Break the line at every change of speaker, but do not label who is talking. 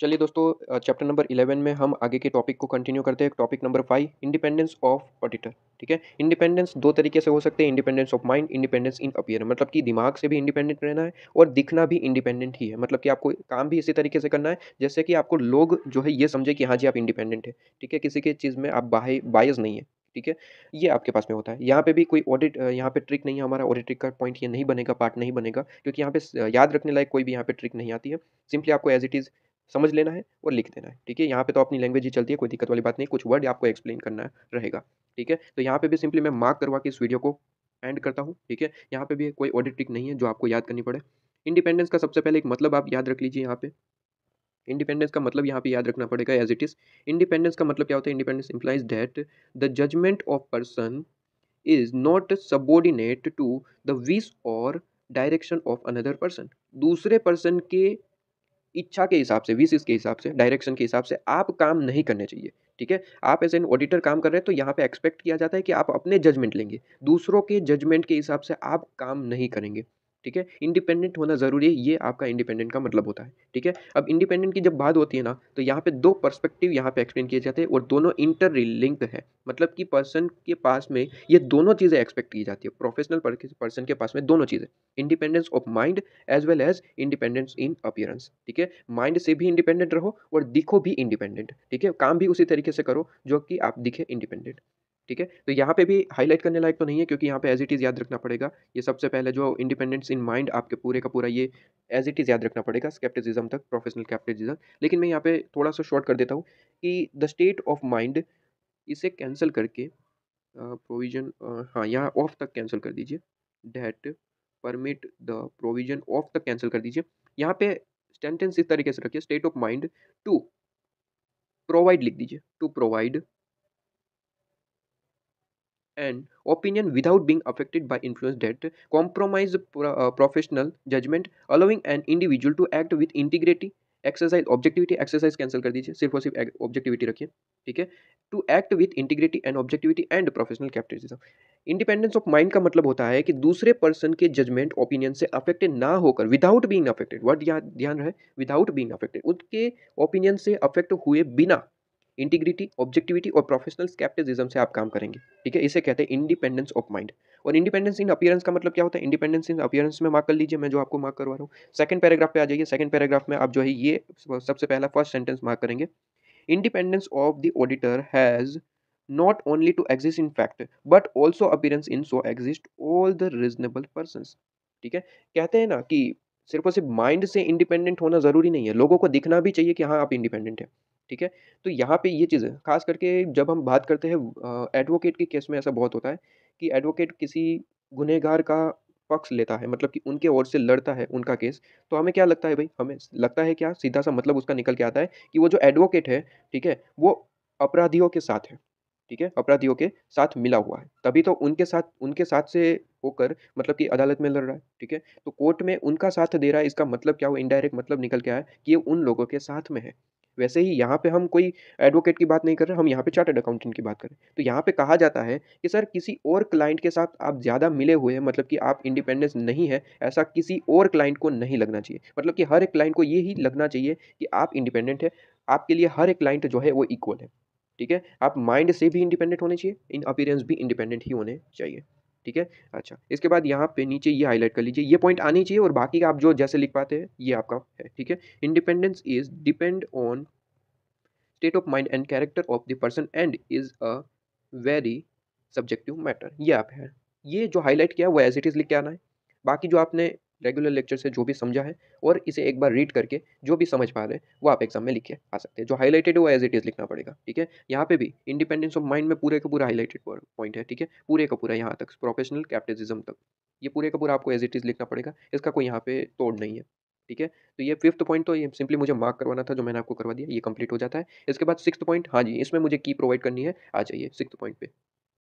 चलिए दोस्तों chapter number 11 में हम आगे के टॉपिक को कंटिन्यू करते हैं। Topic number 5 independence of auditor. ठीक है, इंडिपेंडेंस दो तरीके से हो सकते हैं, independence of mind, independence in appear. मतलब कि दिमाग से भी इंडिपेंडेंट रहना है और दिखना भी इंडिपेंडेंट ही है। मतलब कि आपको काम भी इसी तरीके से करना है जैसे कि आपको लोग जो है ये समझे कि हाँ जी आप इंडिपेंडेंट है। ठीक है, किसी की चीज़ में आप बायस नहीं है। ठीक है, ये आपके पास में होता है। यहाँ पे भी कोई ऑडिट यहाँ पे ट्रिक नहीं है, हमारा ऑडिट ट्रिक का पॉइंट ये नहीं बनेगा, पार्ट नहीं बनेगा, क्योंकि यहाँ पे याद रखने लायक कोई भी यहाँ पे ट्रिक नहीं आती है। सिंपली आपको एज इट इज़ समझ लेना है और लिख देना है। ठीक है, यहाँ पे तो अपनी लैंग्वेज ही चलती है, कोई दिक्कत वाली बात नहीं, कुछ वर्ड आपको एक्सप्लेन करना रहेगा। ठीक है, तो यहाँ पे भी सिंपली मैं मार्क करवा के इस वीडियो को एंड करता हूँ। ठीक है, यहाँ पे भी कोई ऑडिट ट्रिक नहीं है जो आपको याद करनी पड़े। इंडिपेंडेंस का सबसे पहले एक मतलब आप याद रख लीजिए। यहाँ पे इंडिपेंडेंस का मतलब यहाँ पे याद रखना पड़ेगा एज इट इज। इंडिपेंडेंस का मतलब क्या होता है? Independence implies that the judgment of person is not subordinate to the wish और डायरेक्शन ऑफ अनदर पर्सन। दूसरे पर्सन के इच्छा के हिसाब से, विशेष के हिसाब से, डायरेक्शन के हिसाब से आप काम नहीं करने चाहिए। ठीक है, आप एज एन ऑडिटर काम कर रहे हैं तो यहाँ पे एक्सपेक्ट किया जाता है कि आप अपने जजमेंट लेंगे, दूसरों के जजमेंट के हिसाब से आप काम नहीं करेंगे। ठीक है, इंडिपेंडेंट होना जरूरी है, ये आपका इंडिपेंडेंट का मतलब होता है। ठीक है, अब इंडिपेंडेंट की जब बात होती है ना, तो यहाँ पे दो पर्सपेक्टिव यहाँ पे एक्सप्लेन किए जाते हैं और दोनों इंटर लिंक्ड है। मतलब कि पर्सन के पास में ये दोनों चीजें एक्सपेक्ट की जाती है, प्रोफेशनल पर्सन के पास में दोनों चीजें, independence of mind as well as independence in appearance. ठीक है, माइंड से भी इंडिपेंडेंट रहो और दिखो भी इंडिपेंडेंट। ठीक है, काम भी उसी तरीके से करो जो कि आप दिखे इंडिपेंडेंट। ठीक है, तो यहाँ पे भी हाईलाइट करने लायक तो नहीं है, क्योंकि यहाँ पे एज इट इज याद रखना पड़ेगा। ये सबसे पहले जो इंडिपेंडेंस इन माइंड आपके पूरे का पूरा ये एज इट इज याद रखना पड़ेगा स्केप्टिसिज्म तक, प्रोफेशनल स्केप्टिसिज्म। लेकिन मैं यहाँ पे थोड़ा सा शॉर्ट कर देता हूँ कि द स्टेट ऑफ माइंड, इसे कैंसिल करके प्रोविजन, हाँ यहाँ ऑफ तक कैंसिल कर दीजिए, that permit the provision of तक कैंसिल कर दीजिए। यहाँ पे सेंटेंस इस तरीके से रखिए, state of mind to provide लिख दीजिए, to provide an opinion without being affected by influence that compromise professional judgment, allowing an individual to act with integrity, exercise objectivity, exercise cancel कर दीजिए, सिर्फ और सिर्फ ऑब्जेक्टिविटी रखिए। ठीक है, to act with integrity and objectivity and professional capability. Independence of mind का मतलब होता है कि दूसरे पर्सन के जजमेंट ओपिनियन से अफेक्टेड ना होकर, विदाउट बीइंग अफेक्टेड, वर्ड ध्यान रहे, विदाउट बीइंग अफेक्टेड, उनके ओपिनियन से अफेक्ट हुए बिना इंटीग्रिटी, ऑब्जेक्टिविटी और प्रोफेशनल स्केप्टिसिज्म से आप काम करेंगे। ठीक है, इसे कहते हैं इंडिपेंडेंस ऑफ माइंड। और इंडिपेंडेंस इन अपीयरेंस का मतलब क्या होता है? इंडिपेंडेंस इन अपीयरेंस में मार्क कर लीजिए, मैं जो आपको मार्क करवा रहा हूँ। सेकंड पैराग्राफ पे आ जाइए, सेकंड पैराग्राफ में आप जो है ये सबसे पहला फर्स्ट सेंटेंस मार्क करेंगे। Independence of the auditor has not only to exist in fact but also appearance in so exist all the reasonable persons। ठीक है, कहते हैं ना कि सिर्फ और सिर्फ माइंड से इंडिपेंडेंट होना जरूरी नहीं है, लोगों को दिखना भी चाहिए कि हाँ आप इंडिपेंडेंट है। ठीक है, तो यहाँ पे ये चीज़ है, खास करके जब हम बात करते हैं एडवोकेट के केस में ऐसा बहुत होता है कि एडवोकेट किसी गुनहगार का पक्ष लेता है, मतलब कि उनके ओर से लड़ता है उनका केस। तो हमें क्या लगता है भाई, हमें लगता है क्या, सीधा सा मतलब उसका निकल के आता है कि वो जो एडवोकेट है, ठीक है, वो अपराधियों के साथ है। ठीक है, अपराधियों के साथ मिला हुआ है, तभी तो उनके साथ से होकर मतलब कि अदालत में लड़ रहा है। ठीक है, तो कोर्ट में उनका साथ दे रहा है, इसका मतलब क्या हुआ, इनडायरेक्ट मतलब निकल के आया कि ये उन लोगों के साथ में है। वैसे ही यहाँ पे हम कोई एडवोकेट की बात नहीं कर रहे, हम यहाँ पे चार्टर्ड अकाउंटेंट की बात कर रहे हैं। तो यहाँ पे कहा जाता है कि सर किसी और क्लाइंट के साथ आप ज़्यादा मिले हुए हैं, मतलब कि आप इंडिपेंडेंस नहीं है, ऐसा किसी और क्लाइंट को नहीं लगना चाहिए। मतलब कि हर एक क्लाइंट को ये ही लगना चाहिए कि आप इंडिपेंडेंट है, आपके लिए हर एक क्लाइंट जो है वो इक्वल है। ठीक है, आप माइंड से भी इंडिपेंडेंट होने चाहिए, इन अपीयरेंस भी इंडिपेंडेंट ही होने चाहिए। ठीक है, अच्छा इसके बाद यहाँ पे नीचे ये हाईलाइट कर लीजिए, ये पॉइंट आनी चाहिए और बाकी का आप जो जैसे लिख पाते हैं ये आपका है। ठीक है, independence is depend on state of mind and character of the person and is a very subjective matter. ये आप है, ये जो हाईलाइट किया वो एज इट इज लिख के आना है। बाकी जो आपने रेगुलर लेक्चर से जो भी समझा है और इसे एक बार रीड करके जो भी समझ पा रहे हैं वो आप एग्जाम में लिख के आ सकते हैं। जो हाईलाइटेड है वो एज इट इज लिखना पड़ेगा। ठीक है, यहाँ पे भी इंडिपेंडेंस ऑफ माइंड में पूरे का पूरा हाईलाइटेड पॉइंट है। ठीक है, पूरे का पूरा यहाँ तक प्रोफेशनल कैप्टिज्म तक, ये पूरे का पूरा आपको एज इट इज लिखना पड़ेगा, इसका कोई यहाँ पे तोड़ नहीं है। ठीक है, तो ये फिफ्थ पॉइंट तो ये सिंपली मुझे मार्क करवाना था, जो मैंने आपको करवा दिया, ये कंप्लीट हो जाता है। इसके बाद सिक्स्थ पॉइंट, हाँ जी इसमें मुझे की प्रोवाइड करनी है, आ जाइए सिक्स्थ पॉइंट पे।